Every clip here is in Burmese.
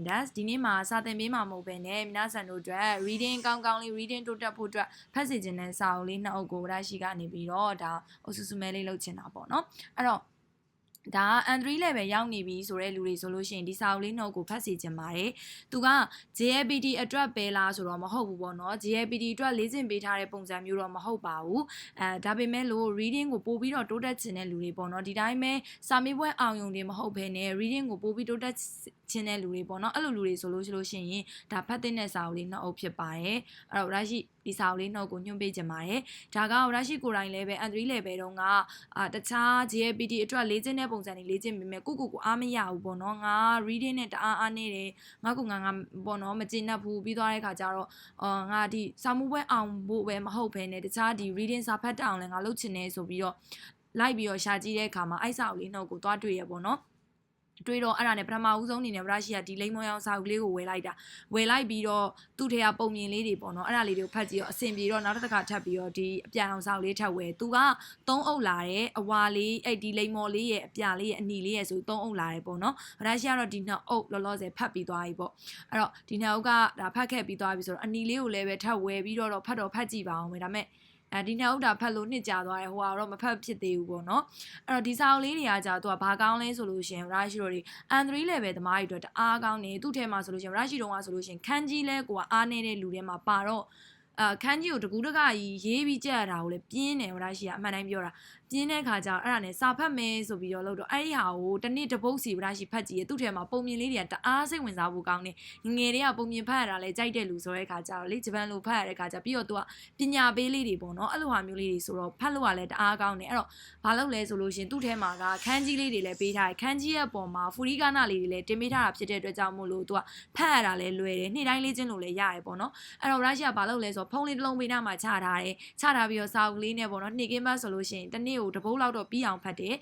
Das ဒီနေ့မှာစာသင်ပေးမှာမဟုတ်ဘဲနဲ့皆さんတို့အတွက် reading ကောင်းလေး reading တိုးတက်ဖို့အတွက်ဖတ်စီခြင်းတဲ့စာအုပ်လေးနှစ်အုပ်ကိုရရှိကနေပြီးတော့ဒါအဆူဆူမဲလေးလုပ်ချင်တာပေါ့နော်အဲ့တော့ဒါ N3 level ရောက်နေပြီဆိုတဲ့လူတွေဆိုလို့ရှိရင်ဒီစာအုပ်လေးနှုတ်ကိုဖတ်စီခြင်းပါတယ်သူက JLPT အတွက်ပဲလားဆိုတော့မဟုတ်ဘူးပေါ့နော် JLPT အတွက်လေ့ကျင့်ပေးထားတဲ့ပုံစံမျိုးတော့မဟုတ်ပါဘူးဒါပေမဲ့လို့ reading ကိုပို့ပြီးတော့တိုးတက်ခြင်းတဲ့လူတွေပေါ့နော်ဒီတိုင်းပဲစာမေးပွဲအောင်ယုံတွေမဟုတ်ဘဲနဲ့ reading ကိုပို့ပြီးတိုးတက်ခြင်းတဲ့လူတွေပေါ့နော်အဲ့လိုလူတွေဆိုလို့ရှိရင်ဒါဖတ်တဲ့စာအုပ်လေးနှစ်အုပ်ဖြစ်ပါတယ်အဲ့တော့ရရှိဒီစာအုပ်လေးနှုတ်ကိုညွှန်ပေးခြင်းပါတယ်ဒါကရရှိကိုယ်တိုင်လည်းပဲ N3 level တုန်းကတခြား JLPT အတွက်လေ့ကျင့်တဲ့ပုံစံတွေလေ့ကျင့်ပေမဲ့ကိုအားမရဘူးပေါ့နော်ငါ reading နဲ့တအားနေတယ်ငါပေါ့နော်မကျေနပ်ဘူးပြီးသွားတဲ့ခါကျတော့ငါဒီစာမှုပွဲအောင်ဖို့ပဲမဟုတ်ဘဲနဲ့တခြားဒီ reading စာဖတ်တအောင်လည်းငါလုပ်ချင်နေဆိုပြီးတော့လိုက်ပြီးတော့ရှာကြည့်တဲ့အခါမှာအဲ့စာအုပ်လေးနှုတ်ကိုသွားတွေ့ရပေါ့နော်တွေ့တော့အဲ့ဒါနဲ့ပထမဦးဆုံးအနေနဲ့ဗရရှိကဒီလိမ္မော်ရောင်စာအုပ်လေးကိုဝယ်လိုက်ပြီးတော့သူ့ထဲကပုံမြင်လေးတွေပေါ့နော်အဲ့ဒါလေးတွေကိုဖတ်ကြည့်တော့အဆင်ပြေတော့နောက်တစ်ခါထပ်ပြီးတော့ဒီအပြာအောင်စာအုပ်လေးထပ်ဝယ်သူက3အုပ်လာတယ်အဝါလေးအဲ့ဒီလိမ္မော်လေးရဲ့အပြာလေးရဲ့အနီလေးရဲ့ဆို3အုပ်လာတယ်ပေါ့နော်ဗရရှိကတော့ဒီ2အုပ်လောလောဆယ်ဖတ်ပြီးသွားပြီပေါ့အဲ့တော့ဒီ2အုပ်ကဒါဖတ်ခဲ့ပြီးသွားပြီဆိုတော့အနီလေးကိုလည်းပဲထပ်ဝယ်ပြီးတော့ဖတ်ကြည့်ပါအောင်ပဲဒါမဲ့ဒီနှစ်အုပ်တာဖတ်လို့နှစ်ကြာသွားတယ်ဟိုကတော့မဖတ်ဖြစ်သေးဘူးပေါ့နော်အဲ့တော့ဒီစာအုပ်လေးတွေကကြာသူကဘာကောင်းလဲဆိုလို့ရှိရင်ရရှိတို့တွေ N3 level သမားတွေအတွက်တအားကောင်းနေသူ့ထဲမှာဆိုလို့ရှိရင်ရရှိတုံးကဆိုလို့ရှိရင်ခန်းကြီးလဲကိုကအားနေတဲ့လူထဲမှာပါတော့ခန်းကြီးကိုတကူးတကကြီးရေးပြီးကြက်ရတာကိုလည်းပြင်းတယ်ရရှိကအမှန်တိုင်းပြောတာပြင်းတဲ့ခါကျတော့အဲ့ဒါနဲ့စာဖတ်မယ်ဆိုပြီးတော့လို့တော့အဲ့ဒီဟာကိုတနေ့တပုတ်စီရရှိဖတ်ကြည့်ရသူ့ထဲမှာပုံမြင်လေးတွေကတအားစိတ်ဝင်စားဖို့ကောင်းနေငယ်တွေကပုံမြင်ဖတ်ရတာလဲကြိုက်တဲ့လူဆိုတဲ့ခါကျတော့လေဂျပန်လိုဖတ်ရတဲ့ခါကျပြီးတော့သူကပညာပေးလေးတွေပေါ့နော်အဲ့လိုဟာမျိုးလေးတွေဆိုတော့ဖတ်လို့ကလည်းတအားကောင်းနေအဲ့တော့ဘာလုပ်လဲဆိုလို့ရှင်သူ့ထဲမှာကခန်းကြီးလေးတွေလည်းပေးထားတယ်ခန်းကြီးရဲ့ပုံမှာဖူရီကာနာလေးတွေလည်းတင်ပေးထားတာဖြစ်တဲ့အတွက်ကြောင့်မို့လို့သူကဖတ်ရတာလည်းလွယ်တယ်နေ့တိုင်းလေ့ကျင့်လို့လည်းရတယ်ပေါ့နော်အဲ့တော့ရရှိကဘာလုပ်လဲဆိုတော့ဖုန်းလေးတစ်လုံးပေးထားမှချထားပြီးတော့စာအုပ်လေးနဲ့ပေါ့နော်နေ့ကင်းဘတ်ဆိုလို့ရှိရင်တစ်နေ့ကိုတစ်ပုတ်လောက်တော့ပြီးအောင်ဖတ်တယ်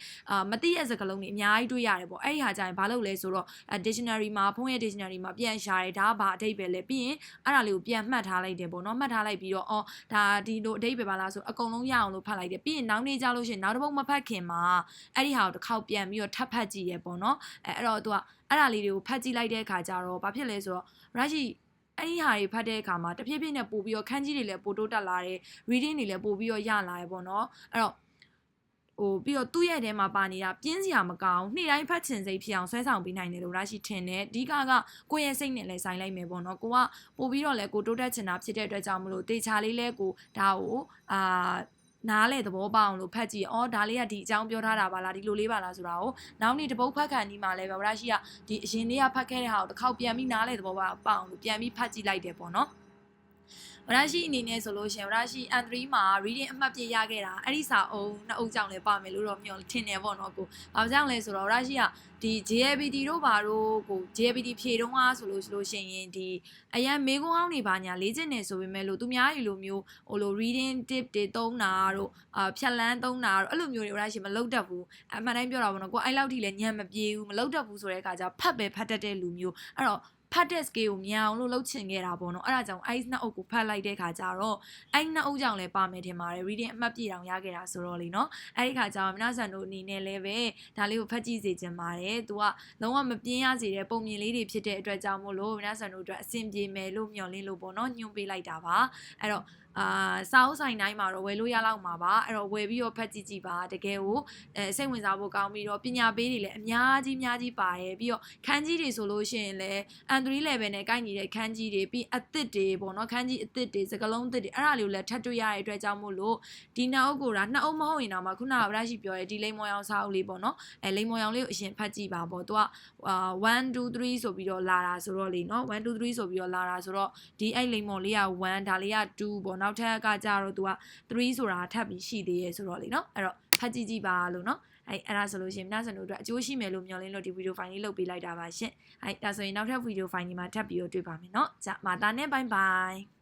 မသိတဲ့စကားလုံးတွေအများကြီးတွေ့ရတယ်ပေါ့အဲ့ဒီဟာကြရင်ဘာလုပ်လဲဆိုတော့ dictionary မှာဖုန်းရဲ့ dictionary မှာပြန်ရှာတယ်ဒါကဘာအဓိပ္ပာယ်လဲပြီးရင်အဲ့ဒါလေးကိုပြန်မှတ်ထားလိုက်တယ်ပေါ့နော်မှတ်ထားလိုက်ပြီးတော့ဒါဒီလိုအဓိပ္ပာယ်ပါလားဆိုအကုန်လုံးရအောင်လို့ဖတ်လိုက်တယ်ပြီးရင်နောက်နေ့ကြလို့ရှိရင်နောက်တစ်ပုတ်မဖတ်ခင်မှာအဲ့ဒီဟာကိုတစ်ခေါက်ပြန်ပြီးတော့ထပ်ဖတ်ကြည့်ရပေါ့နော်အဲ့တော့သူကအဲ့ဒါလေးတွေကိုဖတ်ကြည့်လိုက်တဲ့အခါကျတော့ဘာဖြစ်လဲဆိုတော့ရရှိအဲ့ဒီဟာတွေဖတ်တဲ့အခါမှာတဖြည်းဖြည်းနဲ့ပို့ပြီးတော့ခန်းကြီးတွေလည်းပို့တိုးတက်လာတယ် reading တွေလည်းပို့ပြီးတော့ရလာတယ်ပေါ့နော်အဲ့တော့ပြီးတော့သူ့ရဲ့ထဲမှာပါနေတာပြင်းစရာမကောင်းနေ့တိုင်းဖတ်ချင်စိတ်ဖြစ်အောင်ဆွဲဆောင်ပေးနိုင်တယ်လို့ရရှိထင်တယ်အဓိကကိုယ့်ရဲ့စိတ်နဲ့လည်းဆိုင်လိုက်မယ်ပေါ့နော်ကိုကပို့ပြီးတော့လည်းကိုတိုးတက်ချင်တာဖြစ်တဲ့အတွက်ကြောင့်မလို့တေချာလေးလဲကိုဒါကိုနားလေသဘောပေါက်အောင်လို့ဖတ်ကြည့်ဒါလေးကဒီအကြောင်းပြောထားတာပါလားဒီလိုလေးပါလားဆိုတာကိုနောက်နေ့တပုတ်ဖတ်ခံဒီမှာလဲဗရရှိကဒီအရင်နေ့ကဖတ်ခဲ့တဲ့ဟာကိုတစ်ခေါက်ပြန်ပြီးနားလေသဘောပေါက်အောင်လို့ပြန်ပြီးဖတ်ကြည့်လိုက်တယ်ပေါ့နော်ရရှိအနေနဲ့ဆိုလို့ရှင်ရရှိ N3 မှာ reading အမှတ်ပြရခဲ့တာအဲ့ဒီစာအုပ်နှစ်အုပ်ကြောင့်လည်းပါမယ်လို့တော့မျှော်ထင်တယ်ပေါ့နော်ကိုဘာကြောင့်လဲဆိုတော့ရရှိကဒီ JLPT တို့ဘာတို့ကို JLPT ဖြေတုံးအားဆိုလို့ရှိရင်ဒီအရန်မေးခွန်းအောင်းတွေဘာညာလေ့ကျင့်နေဆိုပေမဲ့လို့သူများကြီးလိုမျိုးreading tip တွေသုံးတာတို့ဖြတ်လန်းသုံးတာတို့အဲ့လိုမျိုးတွေရရှိမလုပ်တတ်ဘူးအမှန်တိုင်းပြောတာပေါ့နော်ကိုအဲ့လောက်ထိလည်းညံ့မပြေဘူးမလုပ်တတ်ဘူးဆိုတဲ့အခါကျဖတ်တတ်တဲ့လူမျိုးအဲ့တော့ဖတ်တဲ့ scale ကိုမြန်အောင်လို့လုပ်ချင်ခဲ့တာပေါ့နော်အဲ့ဒါကြောင့်အဲ့နှစ်အုပ်ကိုဖတ်လိုက်တဲ့ခါကျတော့အဲ့နှစ်အုပ်ကြောင့်လည်းပါမယ်ထင်ပါတယ် reading အမှတ်ပြတောင်ရခဲ့တာဆိုတော့လေနော်အဲ့ဒီခါကျတော့မနာဆန်တို့အနေနဲ့လည်းပဲဒါလေးကိုဖတ်ကြည့်စေချင်ပါတယ်သူကလုံးဝမပြင်းရစေတဲ့ပုံမြင်လေးတွေဖြစ်တဲ့အတွက်ကြောင့်မို့လို့မနာဆန်တို့အတွက်အဆင်ပြေမယ်လို့မျှော်လင့်လို့ပေါ့နော်ညွှန်ပေးလိုက်တာပါအဲ့တော့စာအုပ်ဆိုင်တိုင်းမှာတော့ဝယ်လို့ရလောက်မှာပါအဲ့တော့ဝယ်ပြီးတော့ဖတ်ကြည့်ပါတကယ်ကိုစိတ်ဝင်စားဖို့ကောင်းပြီးတော့ပညာပေးတွေလည်းအများကြီးပါတယ်ပြီးတော့ခန်းကြီးတွေဆိုလို့ရှိရင်လည်း N3 level နဲ့ကိုက်ညီတဲ့ခန်းကြီးတွေပြီးအသစ်တွေပေါ့နော်ခန်းကြီးအသစ်တွေစကလုံးအသစ်တွေအဲ့ဒါလေးကိုလည်းထပ်တွေ့ရတဲ့အတွက်ကြောင့်မို့လို့ဒီနှစ်အုပ်ကိုနှစ်အုပ်မဟုတ်ရင်တော့မှခုနကဗရရှိပြောရဲဒီလိမ္မော်ရောင်စာအုပ်လေးပေါ့နော်လိမ္မော်ရောင်လေးကိုအရင်ဖတ်ကြည့်ပါပေါ့သူက1 2 3ဆိုပြီးတော့လာတာဆိုတော့လေနော်1 2 3ဆိုပြီးတော့လာတာဆိုတော့ဒီအဲ့လိမ္မော်လေးက1ဒါလေးက2ပေါ့နောက်ထပ်ကကြတော့သူက3ဆိုတာထပ်ပြီးရှိသေးရဲ့ဆိုတော့လေနော်အဲ့တော့ဖတ်ကြည့်ပါလို့နော်အဲ့ဒါဆိုလို့ရှိရင်နောက်စံတို့အတွက်အကျိုးရှိမယ်လို့မျှော်လင့်လို့ဒီဗီဒီယိုဖိုင်လေးလုပ်ပေးလိုက်တာပါရှင်ဒါဆိုရင်နောက်ထပ်ဗီဒီယိုဖိုင်ဒီမှာထပ်ပြီးတော့တွေ့ပါမယ်เนาะじゃまたねバイバイ